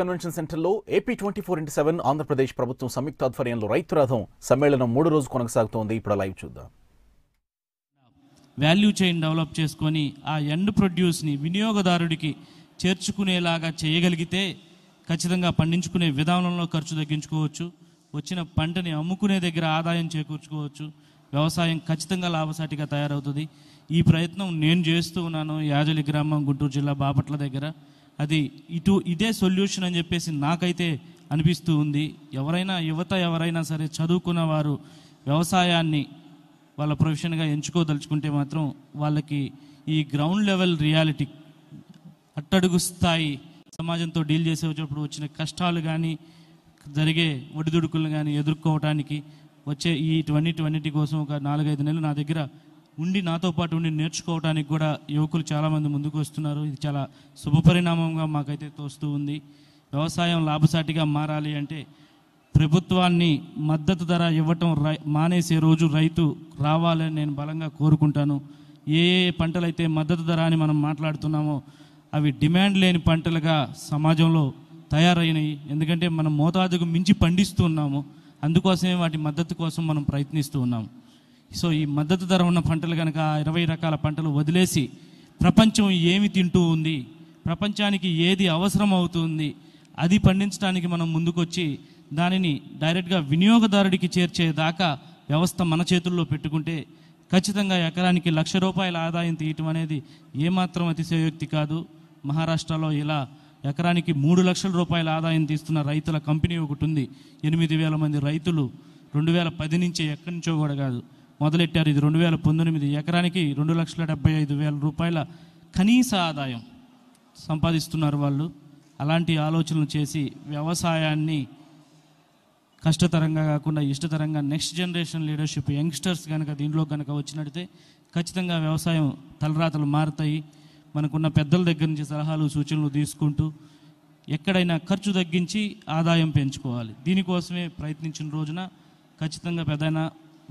Convention సెంటర్లో AP 24/7 Andhra Pradesh ప్రభుత్వం సంయుక్త ఆధ్వర్యంలో రైతు రథం సమ్మేళనం 3 రోజు కొనసాగుతోంది. ఇప్పుడు లైవ్ చూద్దాం. వాల్యూ చైన్ డెవలప్ చేసుకొని ఆ ఎండ్ ప్రొడ్యూస్ని వినియోగదారుడికి చేర్చుకునేలాగా చేయగలిగితే ఖచ్చితంగా పండించుకునే విధానంలో ఖర్చు తగ్గించుకోవచ్చు, వచ్చిన పంటని అమ్ముకునే దగ్గర ఆదాయం చేకూర్చుకోవచ్చు, వ్యవసాయం ఖచ్చితంగా లాభసాటిగా తయారవుతుంది. ఈ ప్రయత్నం నేను చేస్తూ ఉన్నాను యాజలి గ్రామం, గుంటూరు జిల్లా బాపట్ల దగ్గర. అది ఇదే సొల్యూషన్ అని చెప్పేసి నాకైతే అనిపిస్తూ ఉంది. యువత ఎవరైనా సరే చదువుకున్న వారు వ్యవసాయాన్ని వాళ్ళ ప్రొఫెషన్గా ఎంచుకోదలుచుకుంటే మాత్రం వాళ్ళకి ఈ గ్రౌండ్ లెవెల్ రియాలిటీ, అట్టడుగు స్థాయి సమాజంతో డీల్ చేసేటప్పుడు వచ్చిన కష్టాలు కానీ జరిగే ఒడిదుడుకులను కానీ ఎదుర్కోవడానికి వచ్చే ఇవన్నిటి కోసం ఒక 4-5 నెలలు నా దగ్గర ఉండి నాతో పాటు ఉండి నేర్చుకోవడానికి కూడా యువకులు చాలామంది ముందుకు వస్తున్నారు. ఇది చాలా శుభపరిణామంగా మాకైతే తోస్తూ ఉంది. వ్యవసాయం లాభసాటిగా మారాలి అంటే ప్రభుత్వాన్ని మద్దతు ధర ఇవ్వటం మానేసే రోజు రైతు రావాలని నేను బలంగా కోరుకుంటాను. ఏ పంటలైతే మద్దతు ధర అని మనం మాట్లాడుతున్నామో అవి డిమాండ్ లేని పంటలుగా సమాజంలో తయారైనవి. ఎందుకంటే మనం మోతాదుకు మించి పండిస్తూ ఉన్నాము, అందుకోసమే వాటి మద్దతు కోసం మనం ప్రయత్నిస్తూ ఉన్నాము. సో ఈ మద్దతు ధర ఉన్న పంటలు కనుక 20 రకాల పంటలు వదిలేసి ప్రపంచం ఏమి తింటూ ఉంది, ప్రపంచానికి ఏది అవసరం అవుతుంది అది పండించడానికి మనం ముందుకొచ్చి దానిని డైరెక్ట్గా వినియోగదారుడికి చేర్చేదాకా వ్యవస్థ మన చేతుల్లో పెట్టుకుంటే ఖచ్చితంగా ఎకరానికి ₹1,00,000 ఆదాయం తీయటం అనేది ఏమాత్రం అతిశయోక్తి కాదు. మహారాష్ట్రలో ఇలా ఎకరానికి ₹3,00,000 ఆదాయం తీస్తున్న రైతుల కంపెనీ ఒకటి ఉంది. 8,000 మంది రైతులు 2010 నుంచే ఎక్కడి నుంచో కూడా కాదు మొదలెట్టారు. ఇది 2019. ఎకరానికి ₹2,75,000 కనీస ఆదాయం సంపాదిస్తున్నారు వాళ్ళు. అలాంటి ఆలోచనలు చేసి వ్యవసాయాన్ని కష్టతరంగా కాకుండా ఇష్టతరంగా నెక్స్ట్ జనరేషన్ లీడర్షిప్ యంగ్స్టర్స్ కనుక దీంట్లో కనుక వచ్చినట్టే ఖచ్చితంగా వ్యవసాయం తలరాతలు మారుతాయి. మనకున్న పెద్దల దగ్గర నుంచి సలహాలు సూచనలు తీసుకుంటూ ఎక్కడైనా ఖర్చు తగ్గించి ఆదాయం పెంచుకోవాలి. దీనికోసమే ప్రయత్నించిన రోజున ఖచ్చితంగా పెద్దయినా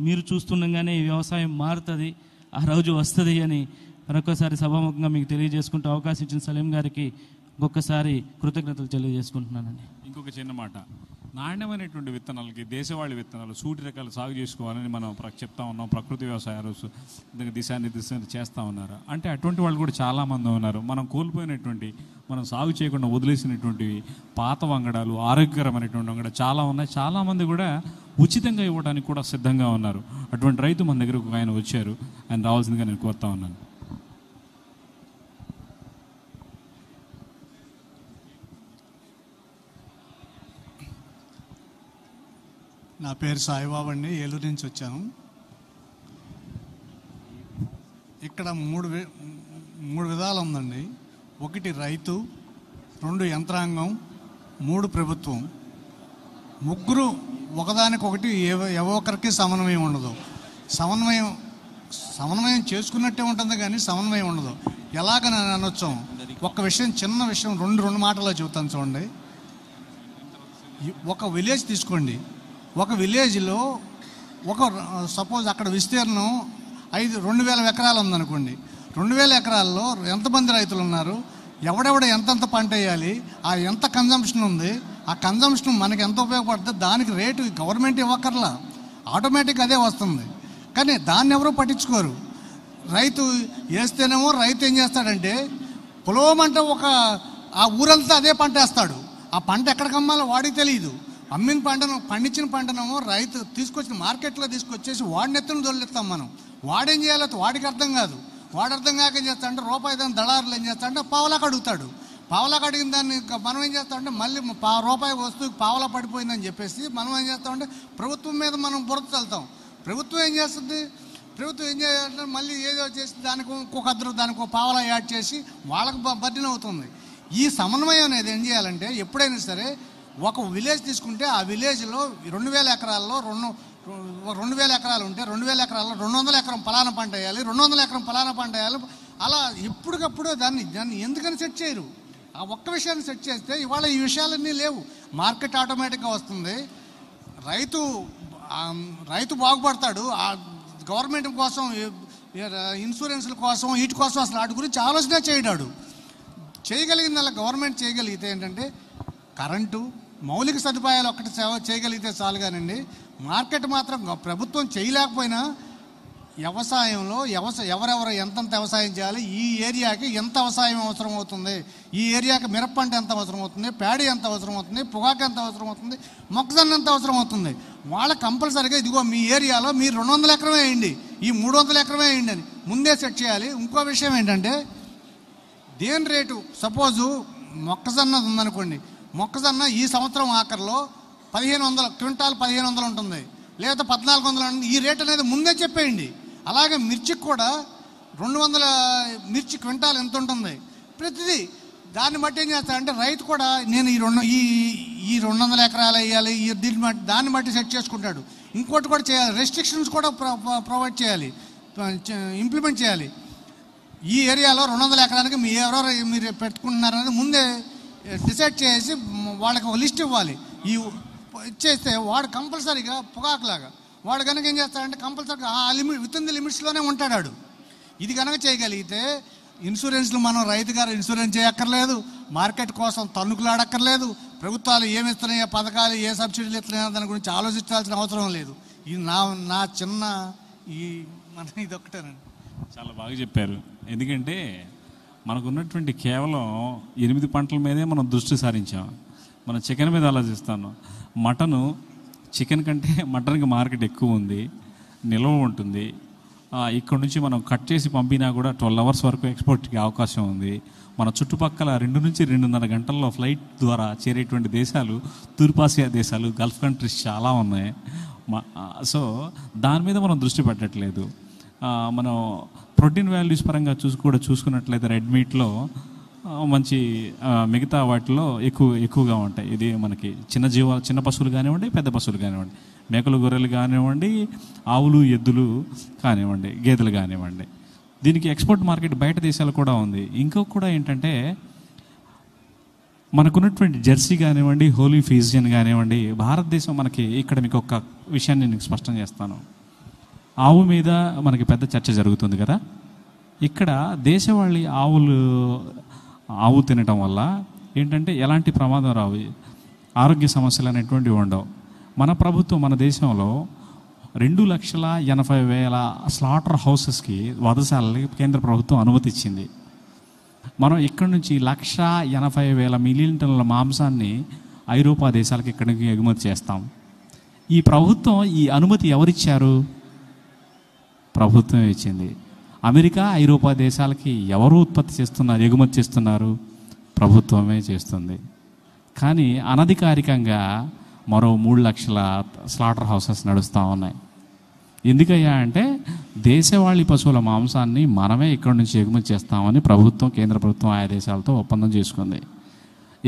మీరు చూస్తుండగానే ఈ వ్యవసాయం మారుతుంది, ఆ రోజు వస్తుంది అని మరొకసారి సభాముఖంగా మీకు తెలియజేసుకుంటూ అవకాశం ఇచ్చిన సలీం గారికి ఇంకొకసారి కృతజ్ఞతలు తెలియజేసుకుంటున్నానండి. ఇంకొక చిన్న మాట, నాణ్యమైనటువంటి విత్తనాలకి దేశవాళీ విత్తనాలు సూటి రకాలు సాగు చేసుకోవాలని మనం చెప్తా ఉన్నాం. ప్రకృతి వ్యవసాయాలు దిశానిర్దేశం చేస్తూ ఉన్నారు. అంటే అటువంటి వాళ్ళు కూడా చాలామంది ఉన్నారు. మనం కోల్పోయినటువంటి, మనం సాగు చేయకుండా వదిలేసినటువంటివి పాత వంగడాలు, ఆరోగ్యకరమైనటువంటి వంగడాలు చాలా ఉన్నాయి. చాలామంది కూడా ఉచితంగా ఇవ్వడానికి కూడా సిద్ధంగా ఉన్నారు. అటువంటి రైతు మన దగ్గరకు ఆయన వచ్చారు, ఆయన రావాల్సిందిగా నేను కోరుతా ఉన్నాను. నా పేరు సాయిబాబు అండి, ఏలూరు నుంచి వచ్చాను. ఇక్కడ మూడు విధాలు ఉందండి. 1 రైతు, 2 యంత్రాంగం, 3 ప్రభుత్వం. ముగ్గురు ఒకదానికొకటి ఏ ఒక్కరికి సమన్వయం ఉండదు. సమన్వయం చేసుకున్నట్టే ఉంటుంది కానీ సమన్వయం ఉండదు. ఎలాగని అనొచ్చు, ఒక విషయం, చిన్న విషయం రెండు మాటల్లో చెబుతాను చూడండి. ఒక విలేజ్ తీసుకోండి. ఒక విలేజ్లో సపోజ్ అక్కడ విస్తీర్ణం 2,000 ఎకరాలు ఉందనుకోండి. 2,000 ఎకరాల్లో ఎంతమంది రైతులు ఉన్నారు, ఎవడెవడ ఎంతెంత పంట వేయాలి, ఆ ఎంత కన్జంప్షన్ ఉంది, ఆ కన్జంప్షన్ మనకి ఎంత ఉపయోగపడుతుంది, దానికి రేటు గవర్నమెంట్ ఇవ్వక్కర్లా, ఆటోమేటిక్ అదే వస్తుంది. కానీ దాన్ని ఎవరూ పట్టించుకోరు. రైతు వేస్తేనేమో రైతు ఏం చేస్తాడంటే పొలమంటే ఆ ఊరంతా అదే పంట వేస్తాడు. ఆ పంట ఎక్కడికి అమ్మాలో వాడికి తెలియదు. పండించిన పంటనేమో రైతు తీసుకొచ్చిన మార్కెట్లో తీసుకొచ్చేసి వాడిని ఎత్తున దొల్లిస్తాం మనం. వాడేం చేయాలో వాడికి అర్థం కాదు. వాడు అర్థం కాక ఏం చేస్తాడంటే రూపాయి దాన్ని దళారులు ఏం చేస్తాడంటే పావలాకు అడుగుతాడు. పావలాకు అడిగిన దాన్ని మనం ఏం చేస్తామంటే మళ్ళీ రూపాయి వస్తువుకి పావలా పడిపోయిందని చెప్పేసి మనం ఏం చేస్తామంటే ప్రభుత్వం మీద మనం బురద చల్లుతాం. ప్రభుత్వం ఏం చేస్తుంది, ప్రభుత్వం ఏం చేయాలంటే మళ్ళీ ఏదో చేసి దానికి దానికి పావలా యాడ్ చేసి వాళ్ళకు బర్డెన్ అవుతుంది. ఈ సమన్వయం అనేది ఏం చేయాలంటే ఎప్పుడైనా సరే ఒక విలేజ్ తీసుకుంటే ఆ విలేజ్లో 2,000 ఎకరాల్లో 2,000 ఎకరాలు ఉంటే 2,000 ఎకరాల్లో 200 ఎకరం పలానా పంట వేయాలి, 200 ఎకరం పలానా పంట వేయాలి. అలా ఎప్పటికప్పుడు దాన్ని ఎందుకని సెట్ చేయరు? ఆ ఒక్క విషయాన్ని సెట్ చేస్తే ఇవాళ ఈ విషయాలన్నీ లేవు. మార్కెట్ ఆటోమేటిక్గా వస్తుంది. రైతు బాగుపడతాడు. ఆ గవర్నమెంట్ కోసం, ఇన్సూరెన్స్ల కోసం, వీటి కోసం అసలు వాటి గురించి ఆలోచన చేయడాడు. చేయగలిగింది అలా గవర్నమెంట్ చేయగలిగితే ఏంటంటే కరెంటు, మౌలిక సదుపాయాలు ఒక్కటి సేవ చేయగలిగితే చాలు కానండి. మార్కెట్ మాత్రం ప్రభుత్వం చేయలేకపోయినా వ్యవసాయంలో ఎవరెవరు ఎంతంత వ్యవసాయం చేయాలి, ఈ ఏరియాకి ఎంత వ్యవసాయం అవసరం అవుతుంది, ఈ ఏరియాకి మిరప పంట ఎంత అవసరం అవుతుంది, ప్యాడీ ఎంత అవసరం అవుతుంది, పొగాకు ఎంత అవసరం అవుతుంది, మొక్కజొన్న ఎంత అవసరం అవుతుంది, వాళ్ళకి కంపల్సరీగా ఇదిగో మీ ఏరియాలో మీరు 200 ఎకరమే వేయండి, ఈ 300 ఎకరమే వేయండి అని ముందే సెట్ చేయాలి. ఇంకో విషయం ఏంటంటే దేని రేటు, సపోజు మొక్కజొన్న ఉందనుకోండి, మొక్కజొన్న ఈ సంవత్సరం ఆఖరిలో 1500 క్వింటాల్ 1500 ఉంటుంది, లేదా 1400 ఉంటుంది. ఈ రేట్ అనేది ముందే చెప్పేయండి. అలాగే మిర్చికి కూడా 200 మిర్చి క్వింటాల్ ఎంత ఉంటుంది, ప్రతిదీ దాన్ని బట్టి ఏం చేస్తారంటే రైతు కూడా నేను ఈ 200 ఎకరాలు వేయాలి, దీన్ని బట్టి దాన్ని బట్టి సెట్ చేసుకుంటాడు. ఇంకోటి కూడా చేయాలి, రెస్ట్రిక్షన్స్ కూడా ప్రొవైడ్ చేయాలి, ఇంప్లిమెంట్ చేయాలి. ఈ ఏరియాలో 200 ఎకరానికి మీరు పెట్టుకుంటున్నారనేది ముందే డిసైడ్ చేసి వాళ్ళకి ఒక లిస్ట్ ఇవ్వాలి. ఈ ఇచ్చేస్తే వాడు కంపల్సరీగా పొగాకులాగా వాడు కనుక ఏం చేస్తాడంటే కంపల్సరీగా ఆ విత్ ఇన్ ది లిమిట్స్లోనే ఉంటాడు. ఇది కనుక చేయగలిగితే ఇన్సూరెన్స్లు మనం రైతు గారు ఇన్సూరెన్స్ చేయక్కర్లేదు, మార్కెట్ కోసం తన్నుకులాడక్కర్లేదు, ప్రభుత్వాలు ఏమిస్తున్నాయో పథకాలు ఏ సబ్సిడీలు ఇస్తున్నాయో దాని గురించి ఆలోచించాల్సిన అవసరం లేదు. ఇది నా చిన్న ఇది ఒక్కటేనండి. చాలా బాగా చెప్పారు. ఎందుకంటే మనకున్నటువంటి కేవలం 8 పంటల మీదే మనం దృష్టి సారించాం. మనం చికెన్ మీద ఆలోచిస్తాను. చికెన్ కంటే మటన్కి మార్కెట్ ఎక్కువ ఉంది, నిల్వ ఉంటుంది. ఇక్కడ నుంచి మనం కట్ చేసి పంపినా కూడా 12 అవర్స్ వరకు ఎక్స్పోర్ట్కి అవకాశం ఉంది. మన చుట్టుపక్కల 2 నుంచి 2.5 గంటల్లో ఫ్లైట్ ద్వారా చేరేటువంటి దేశాలు తూర్పాసియా దేశాలు, గల్ఫ్ కంట్రీస్ చాలా ఉన్నాయి. సో దాని మీద మనం దృష్టి పెట్టట్లేదు. మనం ప్రోటీన్ వాల్యూస్ పరంగా చూసుకున్నట్లయితే రెడ్ మీట్లో మంచి మిగతా వాటిలో ఎక్కువగా ఉంటాయి. ఇది మనకి చిన్న పశువులు కానివ్వండి, పెద్ద పశువులు కానివ్వండి, మేకలు గొర్రెలు కానివ్వండి, ఆవులు ఎద్దులు కానివ్వండి, గేదెలు కానివ్వండి. దీనికి ఎక్స్పోర్ట్ మార్కెట్ బయట దేశాలు కూడా ఉంది. ఇంకొక కూడా ఏంటంటే మనకున్నటువంటి జెర్సీ కానివ్వండి, హోలీ ఫీజియన్ కానివ్వండి, భారతదేశం మనకి ఇక్కడ మీకు ఒక విషయాన్ని నేను స్పష్టం చేస్తాను. ఆవు మీద మనకి పెద్ద చర్చ జరుగుతుంది కదా. ఇక్కడ దేశవాళీ ఆవు తినటం వల్ల ఏంటంటే ఎలాంటి ప్రమాదం రావు, ఆరోగ్య సమస్యలు అనేటువంటివి ఉండవు. మన ప్రభుత్వం మన దేశంలో 2,80,000 స్లాటర్ హౌసెస్కి, వధశాలకి కేంద్ర ప్రభుత్వం అనుమతి ఇచ్చింది. మనం ఇక్కడ నుంచి 1,80,000 మిలియన్ టన్నుల మాంసాన్ని ఐరోపా దేశాలకు ఇక్కడికి ఎగుమతి చేస్తాం. ఈ ప్రభుత్వం ఈ అనుమతి ఎవరిచ్చారు? ప్రభుత్వం ఇచ్చింది. అమెరికా, ఐరోపా దేశాలకి ఎవరు ఉత్పత్తి చేస్తున్నారు, ఎగుమతి చేస్తున్నారు? ప్రభుత్వమే చేస్తుంది. కానీ అనధికారికంగా మరో 3 లక్షల స్లాటర్ హౌసెస్ నడుస్తూ ఉన్నాయి. ఎందుకయ్యా అంటే దేశవాళీ పశువుల మాంసాన్ని మనమే ఇక్కడ నుంచి ఎగుమతి చేస్తామని కేంద్ర ప్రభుత్వం ఆయా దేశాలతో ఒప్పందం చేసుకుంది.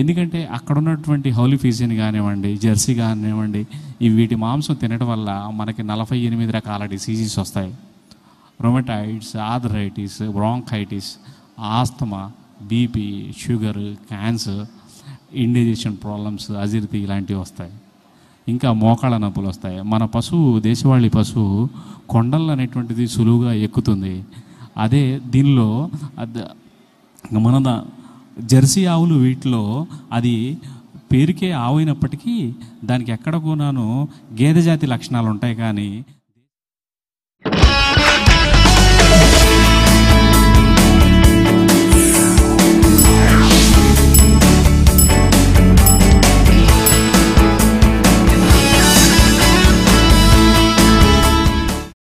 ఎందుకంటే అక్కడ ఉన్నటువంటి హౌలీ ఫీజియన్ కానివ్వండి, జెర్సీ కానివ్వండి, వీటి మాంసం తినడం వల్ల మనకి 48 రకాల డిసీజెస్ వస్తాయి. Rheumatoids, arthritis, bronchitis, asthma, BP, sugar, cancer, indigestion problems, acidity ఇలాంటివి వస్తాయి. ఇంకా మోకాళ్ళ నొప్పులు వస్తాయి. మన దేశవాళీ పశువు కొండలు అనేటువంటిది సులువుగా ఎక్కుతుంది. అదే దీనిలో మన జెర్సీ ఆవులు వీటిలో అది పేరుకే ఆవు అయినప్పటికీ దానికి ఎక్కడ కొనాను గేదె జాతి లక్షణాలు ఉంటాయి. కానీ